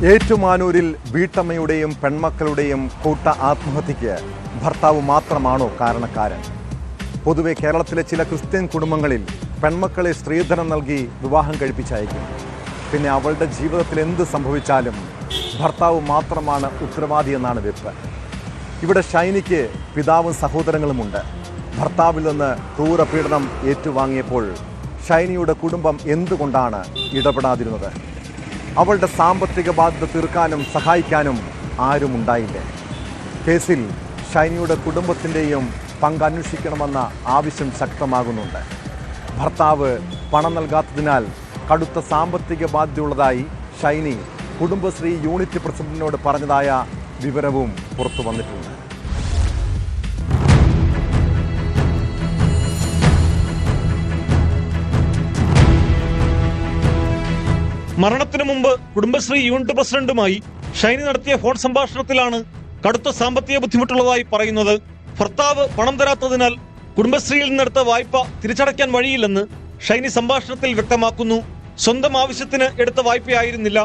ഏറ്റുമാനൂരിൽ വീട്ടമ്മയുടെയും പെൺമക്കളുടെയും കൂട്ട ആത്മഹത്യയ്ക്ക് ഭർത്താവ് മാത്രമാണോ കാരണക്കാരൻ? പൊതുവെ കേരളത്തിലെ ചില ക്രിസ്ത്യൻ കുടുംബങ്ങളിൽ പെൺമക്കളെ സ്ത്രീധനം നൽകി വിവാഹം കഴിപ്പിച്ചയക്കും. പിന്നെ അവളുടെ ജീവിതത്തിൽ എന്ത് സംഭവിച്ചാലും ഭർത്താവ് മാത്രമാണ് ഉത്തരവാദിയെന്നാണ് വെപ്പ്. ഇവിടെ ഷൈനിക്ക് പിതാവും സഹോദരങ്ങളുമുണ്ട്. ഭർത്താവിൽ നിന്ന് ക്രൂരപീഡനം ഏറ്റുവാങ്ങിയപ്പോൾ ഷൈനിയുടെ കുടുംബം എന്തുകൊണ്ടാണ് ഇടപെടാതിരുന്നത്? അവളുടെ സാമ്പത്തിക ബാധ്യത തീർക്കാനും സഹായിക്കാനും ആരും ഉണ്ടായില്ലേ? കേസിൽ ഷൈനിയുടെ കുടുംബത്തിൻ്റെയും പങ്ക് അന്വേഷിക്കണമെന്ന ആവശ്യം ശക്തമാകുന്നുണ്ട്. ഭർത്താവ് പണം നൽകാത്തതിനാൽ കടുത്ത സാമ്പത്തിക ബാധ്യതയുള്ളതായി ഷൈനി കുടുംബശ്രീ യൂണിറ്റ് പ്രസിഡന്റിനോട് പറഞ്ഞതായ വിവരവും പുറത്തു വന്നിട്ടുണ്ട്. മരണത്തിനു മുമ്പ് കുടുംബശ്രീ യൂണിറ്റ് പ്രസിഡന്റുമായി ഷൈനി നടത്തിയ ഫോൺ സംഭാഷണത്തിലാണ് കടുത്ത സാമ്പത്തിക ബുദ്ധിമുട്ടുള്ളതായി പറയുന്നത്. ഭർത്താവ് പണം തരാത്തതിനാൽ കുടുംബശ്രീയിൽ നിന്നെടുത്ത വായ്പ തിരിച്ചടയ്ക്കാൻ വഴിയില്ലെന്ന് ഷൈനി സംഭാഷണത്തിൽ വ്യക്തമാക്കുന്നു. സ്വന്തം ആവശ്യത്തിന് എടുത്ത വായ്പയായിരുന്നില്ല.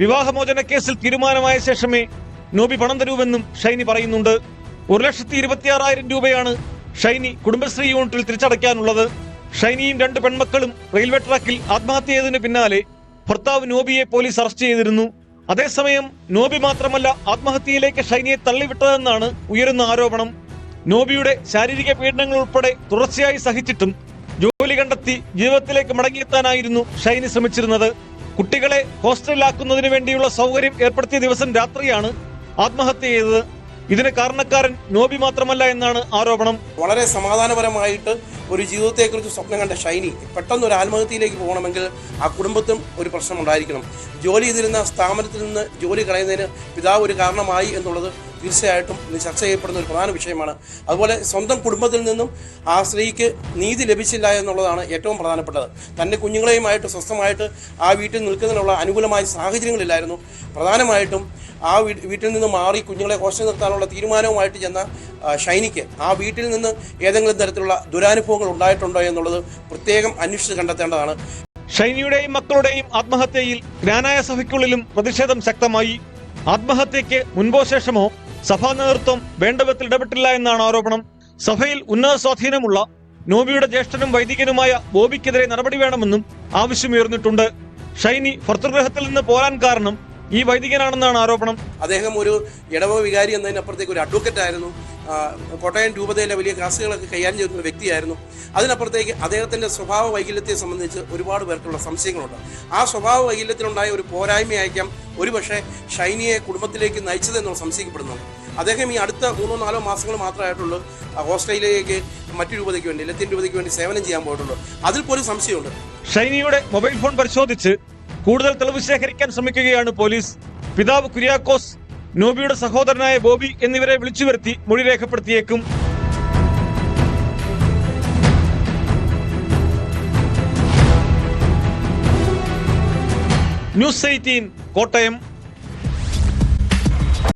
വിവാഹമോചന കേസിൽ തീരുമാനമായ ശേഷമേ നോബി പണം തരൂവെന്നും ഷൈനി പറയുന്നുണ്ട്. 1,26,000 രൂപയാണ് ഷൈനി കുടുംബശ്രീ യൂണിറ്റിൽ തിരിച്ചടയ്ക്കാനുള്ളത്. ഷൈനിയും 2 പെൺമക്കളും റെയിൽവേ ട്രാക്കിൽ ആത്മഹത്യ ചെയ്തതിന് പിന്നാലെ ഭർത്താവ് നോബിയെ പോലീസ് അറസ്റ്റ് ചെയ്തിരുന്നു. അതേസമയം നോബി മാത്രമല്ല ആത്മഹത്യയിലേക്ക് ഷൈനിയെ തള്ളിവിട്ടതെന്നാണ് ഉയരുന്ന ആരോപണം. നോബിയുടെ ശാരീരിക പീഡനങ്ങൾ ഉൾപ്പെടെ തുടർച്ചയായി സഹിച്ചിട്ടും ജോലി കണ്ടെത്തി ജീവിതത്തിലേക്ക് മടങ്ങിയെത്താനായിരുന്നു ഷൈനി ശ്രമിച്ചിരുന്നത്. കുട്ടികളെ ഹോസ്റ്റലിലാക്കുന്നതിന് വേണ്ടിയുള്ള സൗകര്യം ഏർപ്പെടുത്തിയ ദിവസം രാത്രിയാണ് ആത്മഹത്യ ചെയ്തത്. ഇതിന് കാരണക്കാരൻ നോബി മാത്രമല്ല എന്നാണ് ആരോപണം. വളരെ സമാധാനപരമായിട്ട് ഒരു ജീവിതത്തെക്കുറിച്ച് സ്വപ്നം കണ്ട ഷൈനി പെട്ടെന്ന് ഒരു ആത്മഹത്യയിലേക്ക് പോകണമെങ്കിൽ ആ കുടുംബത്തും ഒരു പ്രശ്നം ഉണ്ടായിരിക്കണം. ജോലി ചെയ്തിരുന്ന സ്ഥാപനത്തിൽ നിന്ന് ജോലി കളയുന്നതിന് പിതാവ് ഒരു കാരണമായി എന്നുള്ളത് തീർച്ചയായിട്ടും ഇന്ന് ചർച്ച ചെയ്യപ്പെടുന്ന ഒരു പ്രധാന വിഷയമാണ്. അതുപോലെ സ്വന്തം കുടുംബത്തിൽ നിന്നും ആ സ്ത്രീക്ക് നീതി ലഭിച്ചില്ല എന്നുള്ളതാണ് ഏറ്റവും പ്രധാനപ്പെട്ടത്. തൻ്റെ കുഞ്ഞുങ്ങളെയുമായിട്ട് സ്വസ്ഥമായിട്ട് ആ വീട്ടിൽ നിൽക്കുന്നതിനുള്ള അനുകൂലമായ സാഹചര്യങ്ങളില്ലായിരുന്നു. പ്രധാനമായിട്ടും ആ വീട്ടിൽ നിന്ന് മാറി കുഞ്ഞുങ്ങളെ ഹോസ്റ്റലിൽ നിർത്താനുള്ള തീരുമാനവുമായിട്ട് ചെന്ന ഷൈനിക്ക് ആ വീട്ടിൽ നിന്ന് ഏതെങ്കിലും തരത്തിലുള്ള ദുരനുഭവങ്ങൾ ഉണ്ടായിട്ടുണ്ടോ എന്നുള്ളത് പ്രത്യേകം അന്വേഷിച്ച് കണ്ടെത്തേണ്ടതാണ്. ഷൈനിയുടെയും മക്കളുടെയും ആത്മഹത്യയിൽ ജ്ഞാനായ സഭയ്ക്കുള്ളിലും പ്രതിഷേധം ശക്തമായി. ആത്മഹത്യയ്ക്ക് മുൻപോ ശേഷമോ സഭാ നേതൃത്വം വേണ്ടവിധത്തിൽ ഇടപെട്ടില്ല എന്നാണ് ആരോപണം. സഭയിൽ ഉന്നത സ്വാധീനമുള്ള നോബിയുടെ ജ്യേഷ്ഠനും വൈദികനുമായ ബോബിക്കെതിരെ നടപടി വേണമെന്നും ആവശ്യമുയർന്നിട്ടുണ്ട്. ഷൈനി ഭർതൃഗൃഹത്തിൽ നിന്ന് പോരാൻ കാരണം ഈ വൈദികനാണെന്നാണ് ആരോപണം. അദ്ദേഹം ഒരു ഇടവ വികാരി എന്നതിനപ്പുറത്തേക്ക് ഒരു അഡ്വക്കേറ്റ് ആയിരുന്നു. കോട്ടയം രൂപതയിലെ വലിയ കേസുകളൊക്കെ കൈകാര്യം ചെയ്യുന്ന വ്യക്തിയായിരുന്നു. അതിനപ്പുറത്തേക്ക് അദ്ദേഹത്തിൻ്റെ സ്വഭാവ വൈകല്യത്തെ സംബന്ധിച്ച് ഒരുപാട് പേർക്കുള്ള സംശയങ്ങളുണ്ട്. ആ സ്വഭാവ വൈകല്യത്തിനുണ്ടായ ഒരു പോരായ്മയായിരിക്കാം ഒരുപക്ഷെ ഷൈനിയെ കുടുംബത്തിലേക്ക് നയിച്ചതെന്നുള്ള സംശയിക്കപ്പെടുന്നുണ്ട്. അദ്ദേഹം ഈ അടുത്ത 3-4 മാസങ്ങൾ മാത്രമായിട്ടുള്ളൂ ഓസ്ട്രേലിയയിലേക്ക് മറ്റു രൂപതയ്ക്ക് വേണ്ടി ലത്തീൻ രൂപതയ്ക്ക് വേണ്ടി സേവനം ചെയ്യാൻ പോയിട്ടുള്ളൂ. അതിൽ പോലും സംശയമുണ്ട്. ഷൈനിയുടെ മൊബൈൽ ഫോൺ പരിശോധിച്ച് കൂടുതൽ തെളിവ് ശേഖരിക്കാൻ ശ്രമിക്കുകയാണ് പോലീസ്. പിതാവ് കുര്യാക്കോസ്, നോബിയുടെ സഹോദരനായ ബോബി എന്നിവരെ വിളിച്ചു വരുത്തി മൊഴി രേഖപ്പെടുത്തിയേക്കും. ന്യൂസ് 18 കോട്ടയം.